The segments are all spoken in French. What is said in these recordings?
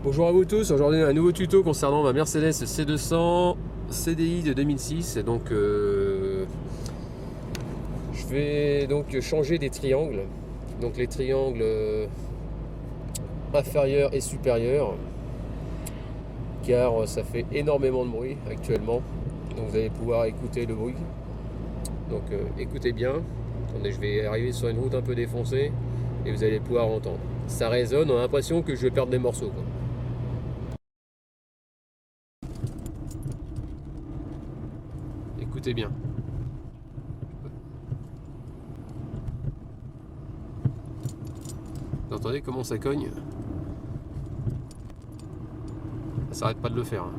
Bonjour à vous tous, aujourd'hui un nouveau tuto concernant ma Mercedes C200 CDI de 2006. Donc je vais donc changer des triangles, donc les triangles inférieurs et supérieurs, car ça fait énormément de bruit actuellement, donc vous allez pouvoir écouter le bruit. Donc écoutez bien. Attendez, je vais arriver sur une route un peu défoncée et vous allez pouvoir entendre. Ça résonne, on a l'impression que je vais perdre des morceaux, quoi. Écoutez bien. Vous entendez comment ça cogne? Ça s'arrête pas de le faire, hein.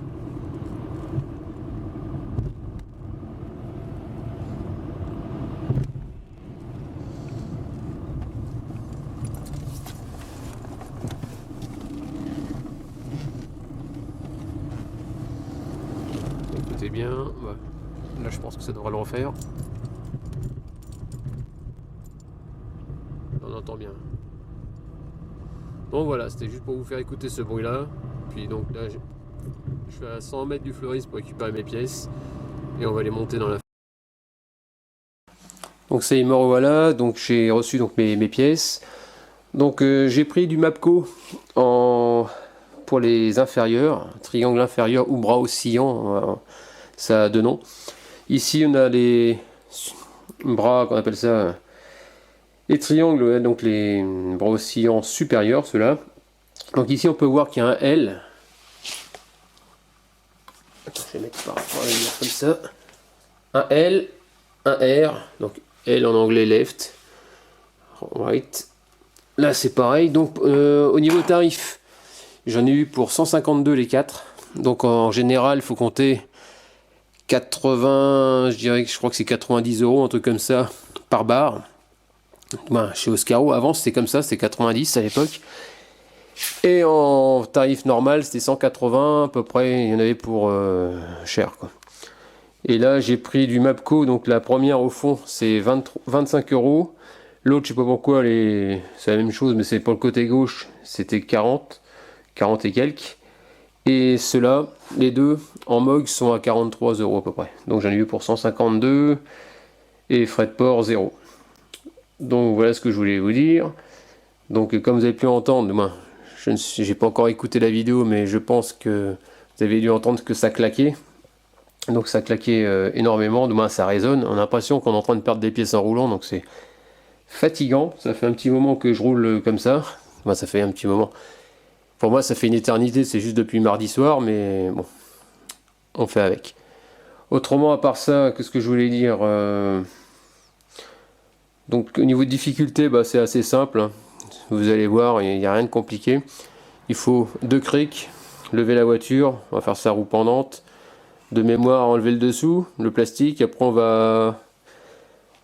Écoutez bien. Ouais. Là, je pense que ça devrait le refaire. On entend bien. Donc voilà, c'était juste pour vous faire écouter ce bruit-là. Puis donc là, je suis à 100 mètres du fleuriste pour récupérer mes pièces. Et on va les monter dans la... Donc ça y est, me revoilà. Donc j'ai reçu donc mes pièces. Donc j'ai pris du Mapco pour les inférieurs, triangle inférieur ou bras oscillant, ça a deux noms. Ici on a les bras, qu'on appelle ça, les triangles, ouais, donc les bras oscillants supérieurs, ceux-là. Donc ici on peut voir qu'il y a un L. Attends, je vais mettre par rapport à la lumière comme ça. Un L, un R, donc L en anglais left, right. Là c'est pareil, donc au niveau tarif, j'en ai eu pour 152 les 4. Donc en général, il faut compter 80, je crois que c'est 90 €, un truc comme ça, par barre. Ben, chez Oscaro, avant c'était comme ça, c'était 90 à l'époque. Et en tarif normal, c'était 180 à peu près, il y en avait pour cher, quoi. Et là, j'ai pris du Mapco, donc la première au fond, c'est 25 €. L'autre, je sais pas pourquoi, c'est la même chose, mais c'est pour le côté gauche, c'était 40 et quelques. Et ceux-là, les deux, en MOG, sont à 43 € à peu près. Donc j'en ai eu pour 152 et frais de port 0. Donc voilà ce que je voulais vous dire. Donc comme vous avez pu entendre, moi, je n'ai pas encore écouté la vidéo, mais je pense que vous avez dû entendre que ça claquait. Donc ça claquait énormément, demain ça résonne. On a l'impression qu'on est en train de perdre des pièces en roulant, donc c'est fatigant. Ça fait un petit moment que je roule comme ça. Moi, ça fait un petit moment. Pour moi, ça fait une éternité, c'est juste depuis mardi soir, mais bon, on fait avec. Autrement, à part ça, qu'est-ce que je voulais dire Donc, au niveau de difficulté, bah, c'est assez simple, hein. Vous allez voir, il n'y a rien de compliqué. Il faut 2 crics, lever la voiture, on va faire sa roue pendante. De mémoire, enlever le dessous, le plastique. Après, on va...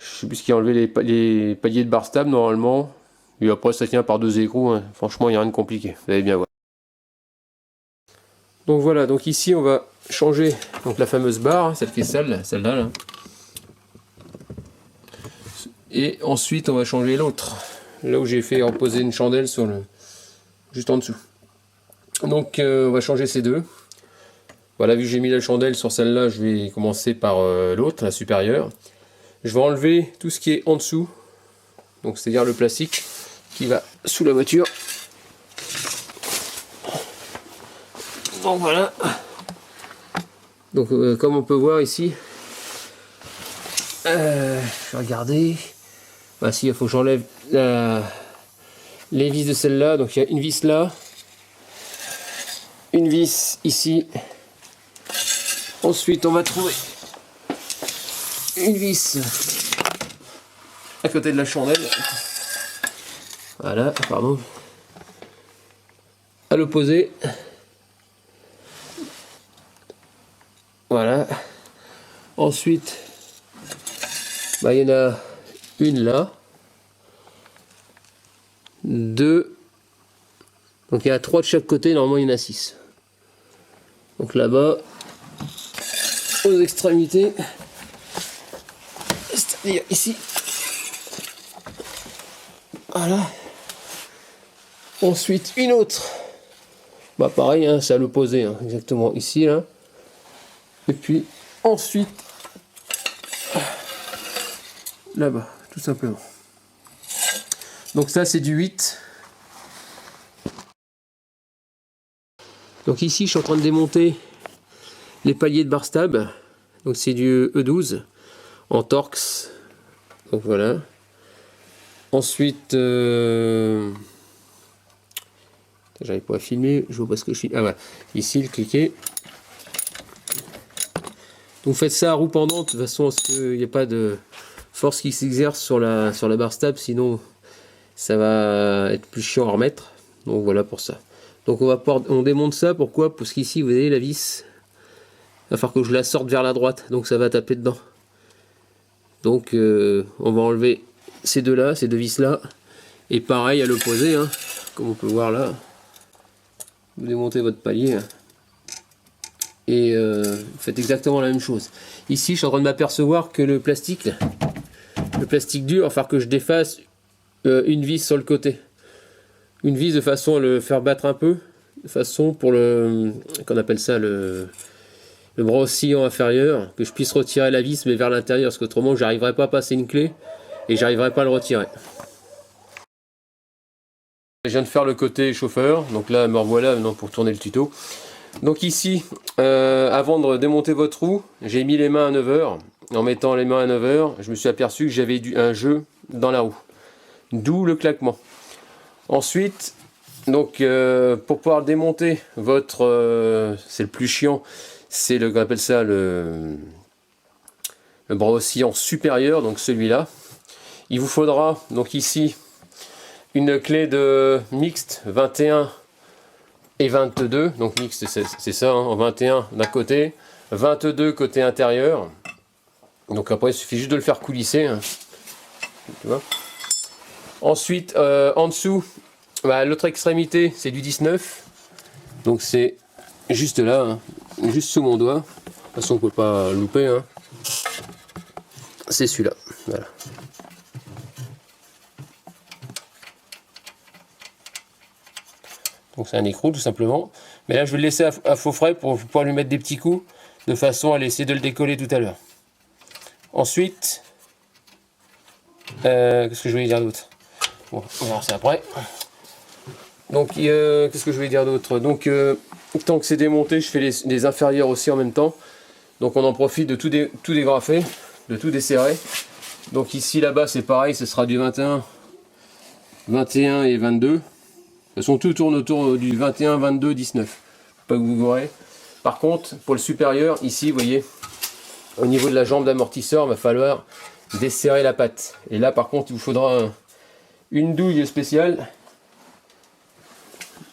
Je sais plus ce qui a enlevé les paliers de bar stable normalement. Et après, ça tient par 2 écrous, hein. Franchement, il n'y a rien de compliqué. Vous allez bien voir. Donc voilà, donc ici on va changer donc la fameuse barre, celle qui est celle-là, là. Et ensuite on va changer l'autre, là où j'ai fait reposer une chandelle sur juste en dessous. Donc on va changer ces deux. Voilà, vu que j'ai mis la chandelle sur celle-là, je vais commencer par l'autre, la supérieure. Je vais enlever tout ce qui est en dessous, donc c'est-à-dire le plastique qui va sous la voiture. Donc voilà. Donc comme on peut voir ici, je vais regarder. Bah si, il faut que j'enlève les vis de celle-là. Donc il y a une vis là, une vis ici. Ensuite on va trouver une vis à côté de la chandelle. Voilà, pardon. À l'opposé. Voilà. Ensuite, bah, il y en a une là. 2. Donc il y a 3 de chaque côté, normalement il y en a 6. Donc là-bas, aux extrémités, c'est-à-dire ici. Voilà. Ensuite, une autre Bah pareil, hein, c'est à l'opposé, hein, exactement ici, là. Et puis ensuite, là-bas, tout simplement. Donc ça, c'est du 8. Donc ici, je suis en train de démonter les paliers de barstab. Donc c'est du E12 en Torx. Donc voilà. Ensuite, j'arrive pas à filmer, je vois pas ce que je filme. Ah voilà, ici le cliquet. Donc faites ça à roue pendante de façon à ce qu'il n'y ait pas de force qui s'exerce sur la barre stable, sinon ça va être plus chiant à remettre. Donc voilà pour ça. Donc on démonte ça, pourquoi? Parce qu'ici vous voyez la vis, il va falloir que je la sorte vers la droite, donc ça va taper dedans. Donc on va enlever ces deux vis là, et pareil à l'opposé, hein, comme on peut voir là. Vous démontez votre palier hein, et vous faites exactement la même chose. Ici je suis en train de m'apercevoir que le plastique dur, il va falloir que je défasse une vis sur le côté. Une vis de façon à le faire battre un peu, de façon pour le, qu'on appelle ça le bras oscillant inférieur, que je puisse retirer la vis mais vers l'intérieur, parce qu'autrement j'arriverai pas à passer une clé et j'arriverai pas à le retirer. Je viens de faire le côté chauffeur, donc là me revoilà maintenant pour tourner le tuto. Donc ici, avant de démonter votre roue, j'ai mis les mains à 9h. En mettant les mains à 9h, je me suis aperçu que j'avais un jeu dans la roue. D'où le claquement. Ensuite, donc pour pouvoir démonter votre, c'est le plus chiant, c'est le, qu'on appelle ça le bras oscillant supérieur, donc celui-là. Il vous faudra donc ici une clé de mixte 21 et 22, donc mixte c'est ça, hein, en 21 d'un côté, 22 côté intérieur. Donc après il suffit juste de le faire coulisser. Hein. Tu vois. Ensuite en dessous, bah, l'autre extrémité c'est du 19. Donc c'est juste là, hein, juste sous mon doigt. De toute façon on peut pas louper. Hein. C'est celui-là. Voilà. Donc c'est un écrou tout simplement. Mais là je vais le laisser à faux frais pour pouvoir lui mettre des petits coups de façon à essayer de le décoller tout à l'heure. Ensuite, qu'est-ce que je voulais dire d'autre? Bon, on va voir ça après. Donc qu'est-ce que je voulais dire d'autre? Donc tant que c'est démonté, je fais les inférieurs aussi en même temps. Donc on en profite de tout dégrafer, de tout desserrer. Donc ici là-bas c'est pareil, ce sera du 21 et 22. De toute façon, tout tourne autour du 21, 22, 19. Pas que vous gourez. Par contre, pour le supérieur, ici, vous voyez, au niveau de la jambe d'amortisseur, il va falloir desserrer la patte. Et là, par contre, il vous faudra une douille spéciale.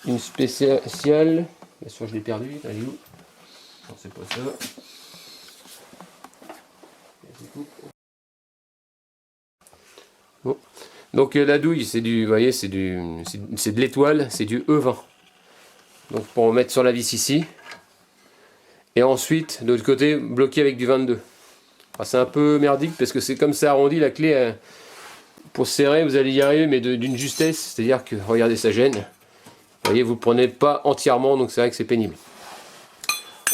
Une spéciale. Bien sûr, je l'ai perdu. Elle est où? Non, c'est pas ça. Bon. Donc la douille, c'est du, vous voyez, c'est de l'étoile, c'est du E20. Donc pour mettre sur la vis ici. Et ensuite, de l'autre côté, bloqué avec du 22. C'est un peu merdique parce que c'est comme ça arrondi, la clé, pour serrer, vous allez y arriver, mais d'une justesse. C'est-à-dire que, regardez, ça gêne. Vous voyez, vous ne prenez pas entièrement, donc c'est vrai que c'est pénible.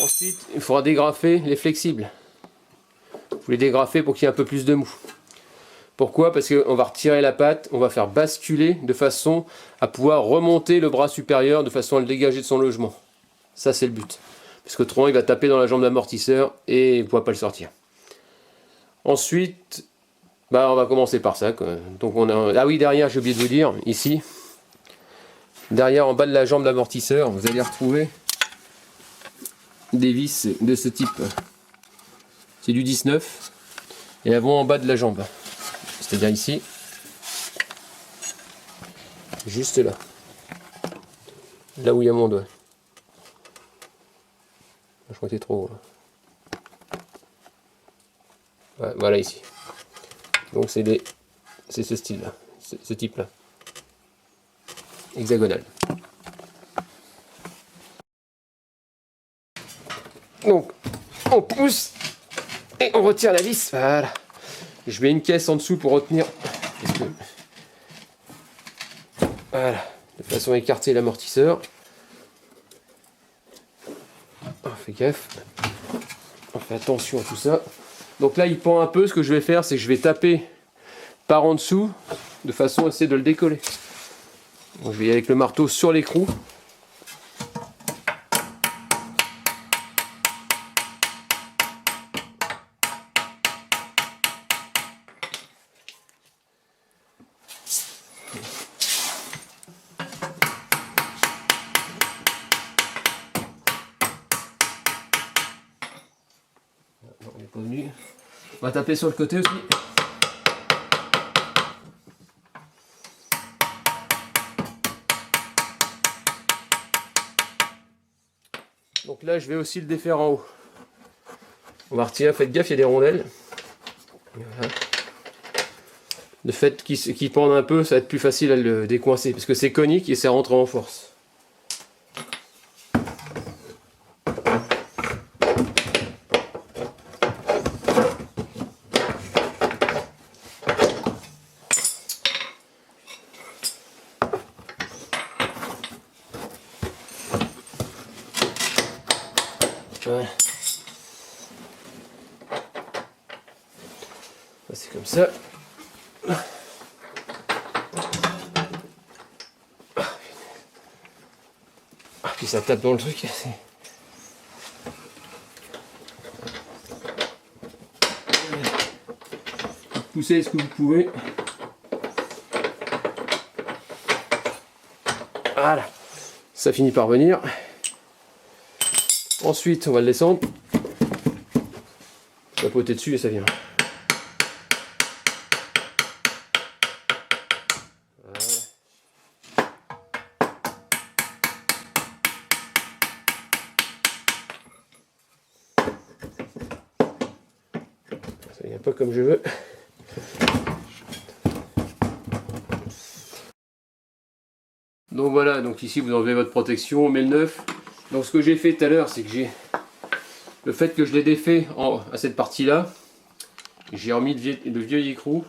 Ensuite, il faudra dégrafer les flexibles. Vous les dégrafez pour qu'il y ait un peu plus de mou. Pourquoi? Parce qu'on va retirer la patte, on va faire basculer de façon à pouvoir remonter le bras supérieur de façon à le dégager de son logement. Ça c'est le but. Parce qu'autrement il va taper dans la jambe d'amortisseur et il ne pourra pas le sortir. Ensuite, bah, on va commencer par ça. Quoi. Donc on a... Ah oui, derrière, j'ai oublié de vous dire, ici, derrière en bas de la jambe d'amortisseur, vous allez retrouver des vis de ce type. C'est du 19 et elles vont en bas de la jambe. C'est-à-dire ici, juste là, là où il y a mon doigt. Je crois que c'est trop haut. Ouais, voilà ici. Donc c'est ce style-là, ce type-là, hexagonal. Donc on pousse et on retire la vis. Voilà. Je mets une caisse en dessous pour retenir. Voilà, de façon à écarter l'amortisseur. gaffe. On fait attention à tout ça. Donc là il pend un peu, ce que je vais faire c'est que je vais taper par en dessous de façon à essayer de le décoller. Donc, je vais y aller avec le marteau sur l'écrou. Non, il n'est pas venu. On va taper sur le côté aussi. Donc là, je vais aussi le défaire en haut. On va retirer, faites gaffe, il y a des rondelles. Voilà. Le fait qu'il pende un peu, ça va être plus facile à le décoincer, parce que c'est conique et ça rentre en force. Ouais. C'est comme ça. Puis ça tape dans le truc. Poussez ce que vous pouvez. Voilà. Ça finit par venir. Ensuite, on va le descendre. Tapoter dessus et ça vient. Ça vient pas comme je veux. Donc voilà, donc ici vous enlevez votre protection, on met le neuf. Donc ce que j'ai fait tout à l'heure, c'est que j'ai le fait que je l'ai défait à cette partie-là, j'ai remis le vieux écrou,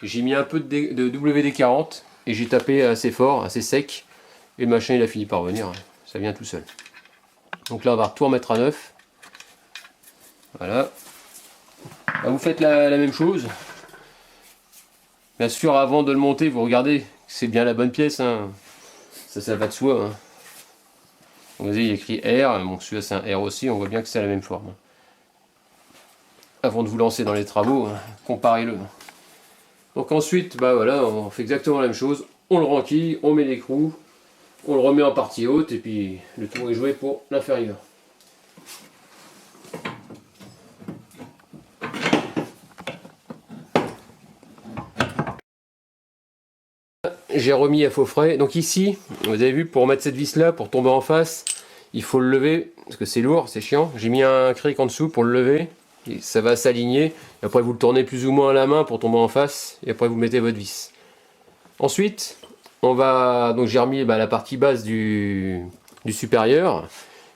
j'ai mis un peu de WD-40 et j'ai tapé assez fort, assez sec, et le machin il a fini par venir, ça vient tout seul. Donc là on va tout remettre à neuf. Voilà. Là, vous faites la même chose. Bien sûr, avant de le monter, vous regardez que c'est bien la bonne pièce, hein. Ça va de soi, hein. Vous voyez, il y a écrit R, bon celui-là c'est un R aussi, on voit bien que c'est la même forme. Avant de vous lancer dans les travaux, hein, comparez-le. Donc ensuite, bah voilà, on fait exactement la même chose, on le renquille, on met l'écrou, on le remet en partie haute, et puis le tour est joué pour l'inférieur. J'ai remis à faux frais. Donc ici, vous avez vu, pour mettre cette vis là, pour tomber en face, il faut le lever, parce que c'est lourd, c'est chiant. J'ai mis un cric en dessous pour le lever, et ça va s'aligner. Après vous le tournez plus ou moins à la main pour tomber en face, et après vous mettez votre vis. Ensuite, on va, donc j'ai remis la partie basse du supérieur.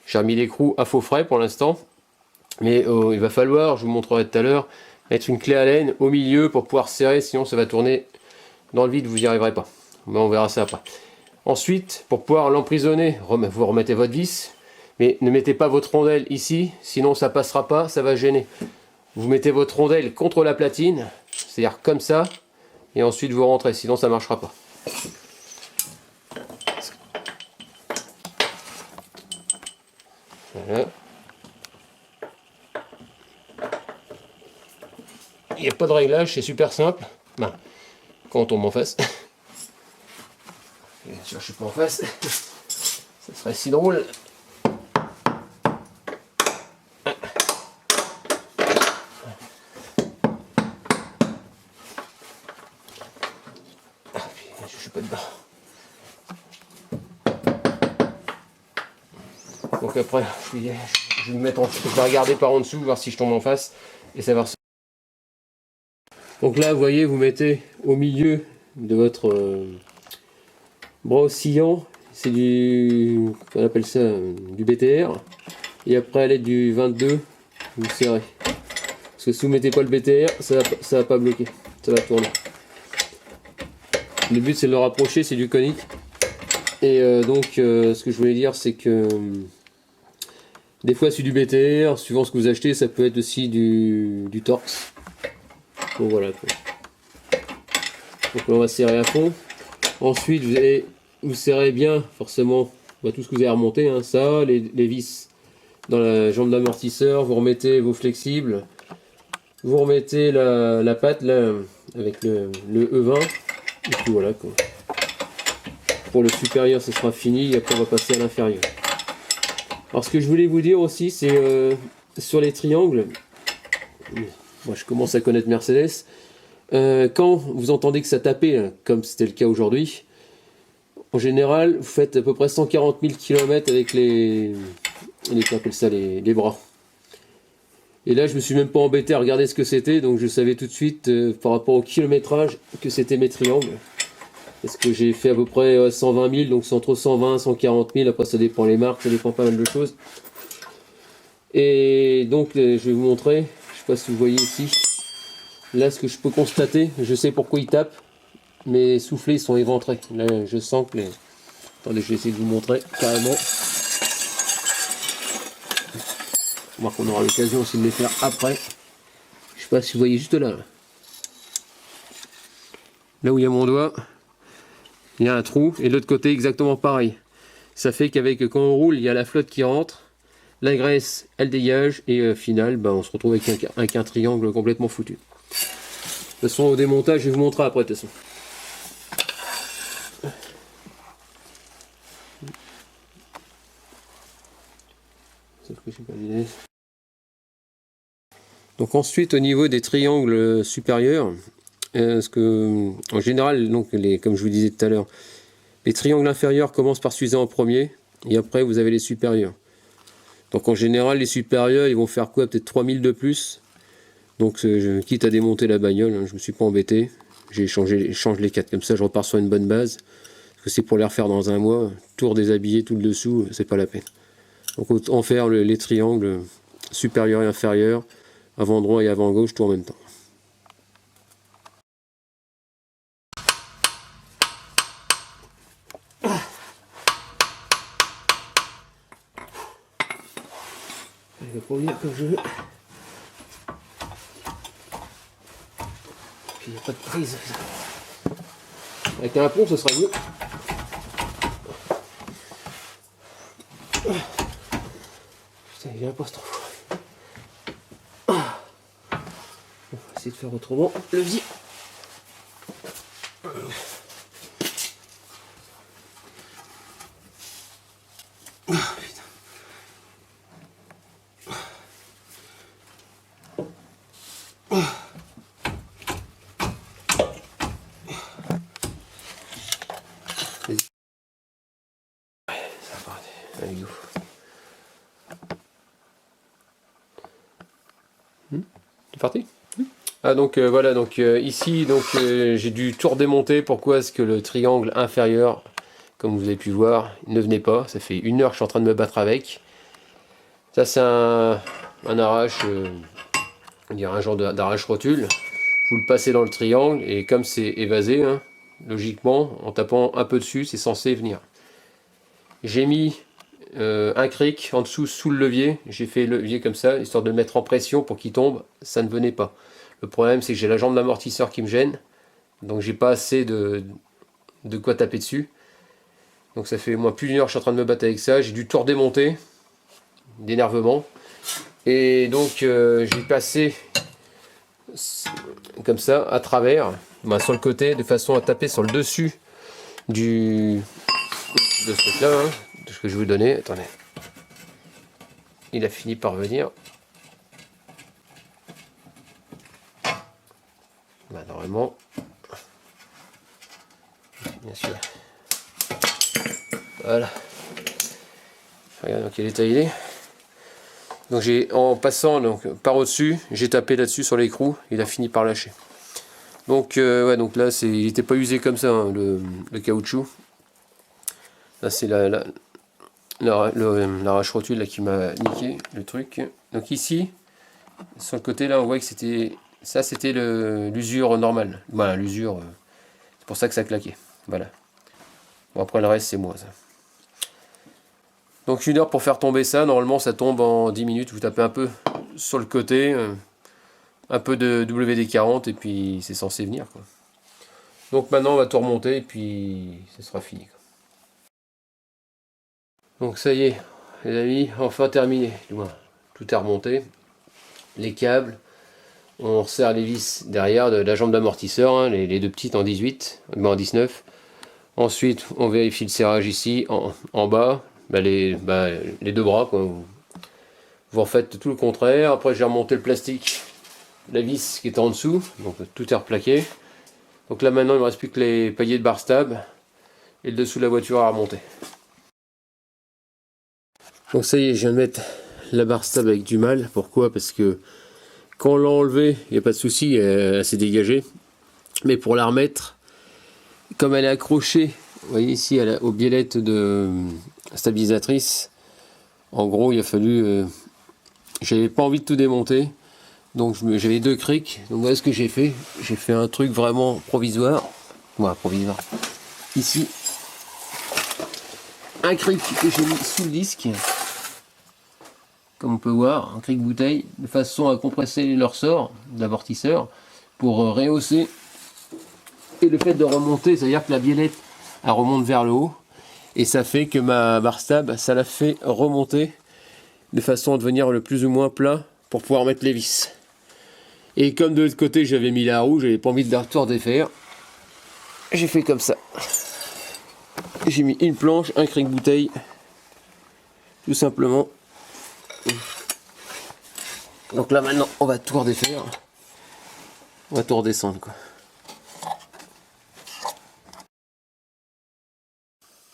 J'ai remis l'écrou à faux frais pour l'instant. Mais il va falloir, je vous montrerai tout à l'heure, mettre une clé Allen au milieu pour pouvoir serrer, sinon ça va tourner dans le vide, vous n'y arriverez pas. Mais on verra ça après. Ensuite, pour pouvoir l'emprisonner, vous remettez votre vis, mais ne mettez pas votre rondelle ici, sinon ça passera pas, ça va gêner. Vous mettez votre rondelle contre la platine, c'est-à-dire comme ça, et ensuite vous rentrez, sinon ça ne marchera pas. Voilà. Il n'y a pas de réglage, c'est super simple. Ben, quand on tombe en face. Bien sûr, je suis pas en face. Ça serait si drôle. Je suis pas dedans. Donc après, je vais me mettre je vais regarder par en dessous, voir si je tombe en face et savoir. Donc là, vous voyez, vous mettez au milieu de votre bras oscillant, c'est on appelle ça du BTR, et après à l'aide du 22, vous serrez. Parce que si vous mettez pas le BTR, ça va pas bloquer, ça va tourner. Le but c'est de le rapprocher, c'est du conique. Et donc ce que je voulais dire, c'est que Des fois c'est du BTR, suivant ce que vous achetez, ça peut être aussi du Torx. Donc voilà quoi. Donc on va serrer à fond. Ensuite vous serrez bien forcément tout ce que vous avez remonté, hein, ça, les vis dans la jambe d'amortisseur, vous remettez vos flexibles, vous remettez la patte là avec le E20, et puis voilà quoi. Pour le supérieur ce sera fini, et après on va passer à l'inférieur. Alors ce que je voulais vous dire aussi, c'est sur les triangles, moi je commence à connaître Mercedes, quand vous entendez que ça tapait, hein, comme c'était le cas aujourd'hui, en général vous faites à peu près 140 000 km avec les bras. Et là je me suis même pas embêté à regarder ce que c'était, donc je savais tout de suite par rapport au kilométrage que c'était mes triangles. Parce que j'ai fait à peu près 120 000, donc c'est entre 120 et 140 000, après ça dépend les marques, ça dépend pas mal de choses. Et donc je vais vous montrer, je sais pas si vous voyez ici, là ce que je peux constater, je sais pourquoi ils tapent, mes soufflets sont éventrés. Là je sens que les... Attendez, je vais essayer de vous montrer carrément. On va qu'on aura l'occasion aussi de les faire après. Je sais pas si vous voyez juste là. Là où il y a mon doigt, il y a un trou, et de l'autre côté exactement pareil. Ça fait qu'avec quand on roule, il y a la flotte qui rentre, la graisse elle dégage, et au final on se retrouve avec un triangle complètement foutu. De toute façon au démontage je vais vous montrer après de toute façon. Sauf que j'ai pas d'idée. Donc ensuite au niveau des triangles supérieurs, parce que en général donc comme je vous disais tout à l'heure, les triangles inférieurs commencent par s'user en premier, et après vous avez les supérieurs. Donc en général les supérieurs ils vont faire quoi, peut-être 3000 de plus. Donc quitte à démonter la bagnole, hein, je me suis pas embêté, j'ai change les 4 comme ça, je repars sur une bonne base. Parce que c'est pour les refaire dans un mois, tout redéshabiller tout le dessous, c'est pas la peine. Donc autant faire les triangles supérieur et inférieur, avant droit et avant gauche, tout en même temps. Je vais pas venir comme je veux. Puis il n'y a pas de prise. Avec un pont, ce sera mieux. Putain, il vient pas trop. On va essayer de faire autrement. Levier. C'est parti. Ah donc voilà, donc ici donc j'ai dû tout redémonter. Pourquoi est-ce que le triangle inférieur, comme vous avez pu voir, il ne venait pas. Ça fait 1 heure que je suis en train de me battre avec. Ça c'est un arrache, on dirait un genre d'arrache rotule. Vous le passez dans le triangle et comme c'est évasé, hein, logiquement, en tapant un peu dessus, c'est censé venir. J'ai mis un cric en dessous sous le levier. J'ai fait le levier comme ça, histoire de le mettre en pression pour qu'il tombe. Ça ne venait pas. Le problème, c'est que j'ai la jambe d'amortisseur qui me gêne. Donc j'ai pas assez de quoi taper dessus. Donc ça fait moins plus d'1 heure que je suis en train de me battre avec ça. J'ai dû tout redémonter d'énervement. Et donc j'ai passé comme ça à travers, sur le côté, de façon à taper sur le dessus de ce truc là, hein, de ce que je vais vous donner. Attendez, il a fini par venir. Normalement, bien sûr, voilà, regarde dans quel état il est. Donc en passant donc par au dessus, j'ai tapé là dessus sur l'écrou, il a fini par lâcher. Donc ouais, donc là il n'était pas usé comme ça, hein, le caoutchouc. Là c'est l'arrache rotule là qui m'a niqué le truc. Donc ici sur le côté là on voit que c'était l'usure normale. Voilà, l'usure, c'est pour ça que ça claquait. Voilà. Bon après le reste c'est moi ça. Donc 1 heure pour faire tomber ça. Normalement ça tombe en 10 minutes. Vous tapez un peu sur le côté, un peu de WD-40 et puis c'est censé venir, quoi. Donc maintenant on va tout remonter et puis ce sera fini, quoi. Donc ça y est les amis, enfin terminé. Tout est remonté. Les câbles, on resserre les vis derrière de la jambe d'amortisseur, hein, les deux petites en 18, en 19. Ensuite on vérifie le serrage ici en bas, les deux bras, quoi. Vous refaites tout le contraire. Après j'ai remonté le plastique, la vis qui était en dessous, donc tout est replaqué. Donc là maintenant il ne me reste plus que les paliers de bar stab et le dessous de la voiture à remonter. Donc ça y est, je viens de mettre la barre stable avec du mal. Pourquoi? Parce que quand on l'a enlevée, il n'y a pas de souci, elle s'est dégagée. Mais pour la remettre, comme elle est accrochée, vous voyez ici aux biellettes de stabilisatrice, en gros il a fallu... j'avais pas envie de tout démonter, donc j'avais 2 crics. Donc voilà ce que j'ai fait. J'ai fait un truc vraiment provisoire. Voilà, provisoire. Ici, un cric que j'ai mis sous le disque. Comme on peut voir, un cric bouteille, de façon à compresser le ressort d'amortisseur pour rehausser. Et le fait de remonter, c'est-à-dire que la biellette elle remonte vers le haut, et ça fait que ma barre stab, ça la fait remonter de façon à devenir le plus ou moins plat pour pouvoir mettre les vis. Et comme de l'autre côté j'avais mis la roue, j'avais pas envie de la tout redéfaire, j'ai fait comme ça. J'ai mis une planche, un cric bouteille, tout simplement. Donc là maintenant on va tout redéfaire, on va tout redescendre, quoi.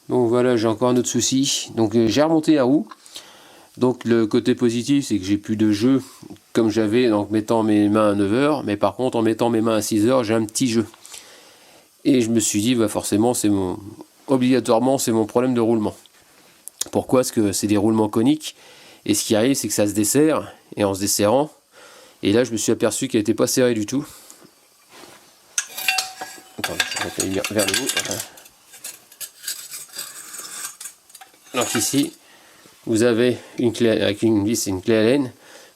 Donc voilà, j'ai encore un autre souci. Donc j'ai remonté la roue. Donc le côté positif c'est que j'ai plus de jeu comme j'avais en mettant mes mains à 9h, mais par contre en mettant mes mains à 6h j'ai un petit jeu. Et je me suis dit bah forcément obligatoirement c'est mon problème de roulement. Pourquoi? Parce que c'est des roulements coniques, et ce qui arrive c'est que ça se desserre, et en se desserrant, et là je me suis aperçu qu'elle n'était pas serrée du tout. Attends, je vais vers le haut. Voilà. Donc ici, vous avez une clé avec une vis et une clé Allen.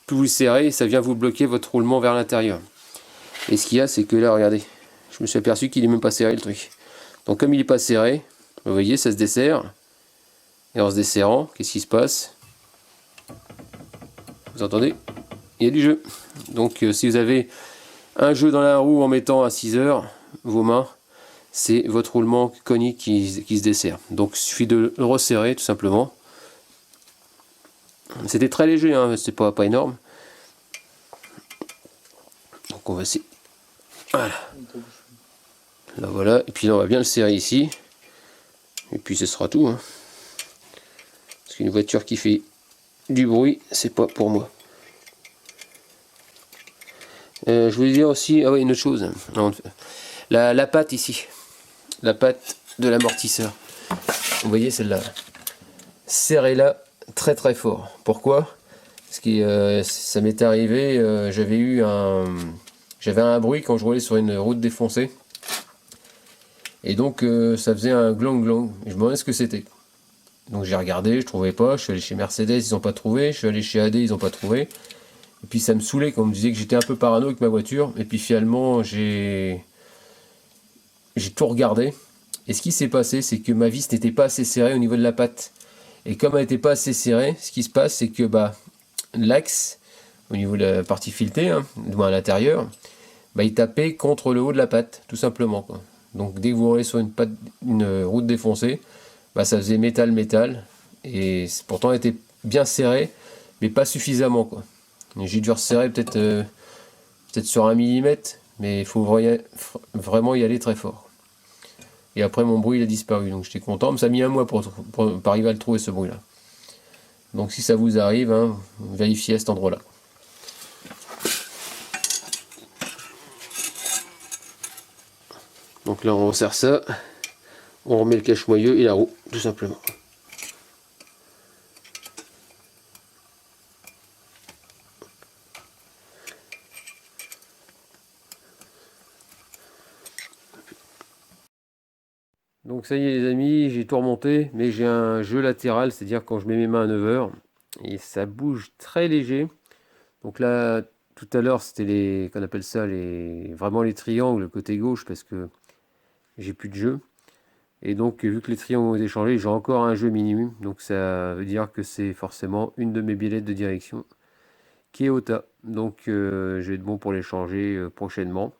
Plus vous le serrez, ça vient vous bloquer votre roulement vers l'intérieur. Et ce qu'il y a, c'est que là, regardez, je me suis aperçu qu'il n'est même pas serré le truc. Donc comme il n'est pas serré, vous voyez, ça se desserre. Et en se desserrant, qu'est-ce qui se passe? Vous entendez? Il y a du jeu. Donc si vous avez un jeu dans la roue en mettant à 6h, vos mains, c'est votre roulement conique qui se desserre. Donc il suffit de le resserrer tout simplement. C'était très léger, hein, c'est pas énorme. Donc on va essayer. Voilà. Là voilà. Et puis là on va bien le serrer ici. Et puis ce sera tout, hein. Parce qu'une voiture qui fait du bruit, c'est pas pour moi. Je voulais dire aussi, ah oui, une autre chose. La patte ici. La patte de l'amortisseur. Vous voyez celle-là. Serrez-la très très fort. Pourquoi? Parce que ça m'est arrivé, j'avais un bruit quand je roulais sur une route défoncée. Et donc ça faisait un glang glang. Et je me demandais ce que c'était. Donc j'ai regardé, je trouvais pas. Je suis allé chez Mercedes, ils n'ont pas trouvé. Je suis allé chez AD, ils n'ont pas trouvé. Et puis ça me saoulait quand on me disait que j'étais un peu parano avec ma voiture. Et puis finalement j'ai tout regardé. Et ce qui s'est passé, c'est que ma vis n'était pas assez serrée au niveau de la patte. Et comme elle n'était pas assez serrée, ce qui se passe, c'est que l'axe, au niveau de la partie filetée, hein, à l'intérieur, il tapait contre le haut de la patte, tout simplement, quoi. Donc dès que vous roulez sur une route défoncée, ça faisait métal, et pourtant elle était bien serrée, mais pas suffisamment, quoi. J'ai dû resserrer peut-être sur 1 mm, mais il faut vraiment y aller très fort. Et après mon bruit il a disparu, donc j'étais content, mais ça a mis un mois pour arriver à le trouver, ce bruit là. Donc si ça vous arrive, hein, vérifiez à cet endroit là. Donc là on resserre ça, on remet le cache-moyeu et la roue, tout simplement. Donc ça y est les amis, j'ai tout remonté, mais j'ai un jeu latéral, c'est-à-dire quand je mets mes mains à 9 heures, et ça bouge très léger. Donc là, tout à l'heure, c'était les, qu'on appelle ça, vraiment les triangles côté gauche, parce que j'ai plus de jeu. Et donc, vu que les triangles ont été changés, j'ai encore un jeu minimum. Donc ça veut dire que c'est forcément une de mes billettes de direction qui est au tas. Donc je vais être bon pour les changer prochainement.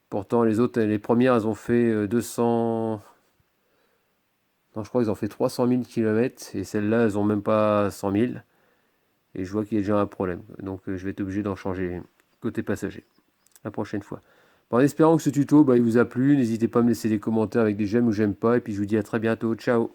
Pourtant, les autres, les premières, elles ont fait 200. Non, je crois qu'ils ont fait 300 000 km. Et celles-là, elles ont même pas 100 000. Et je vois qu'il y a déjà un problème. Donc je vais être obligé d'en changer côté passager la prochaine fois. Bon, en espérant que ce tuto il vous a plu, n'hésitez pas à me laisser des commentaires avec des j'aime ou j'aime pas. Et puis je vous dis à très bientôt. Ciao!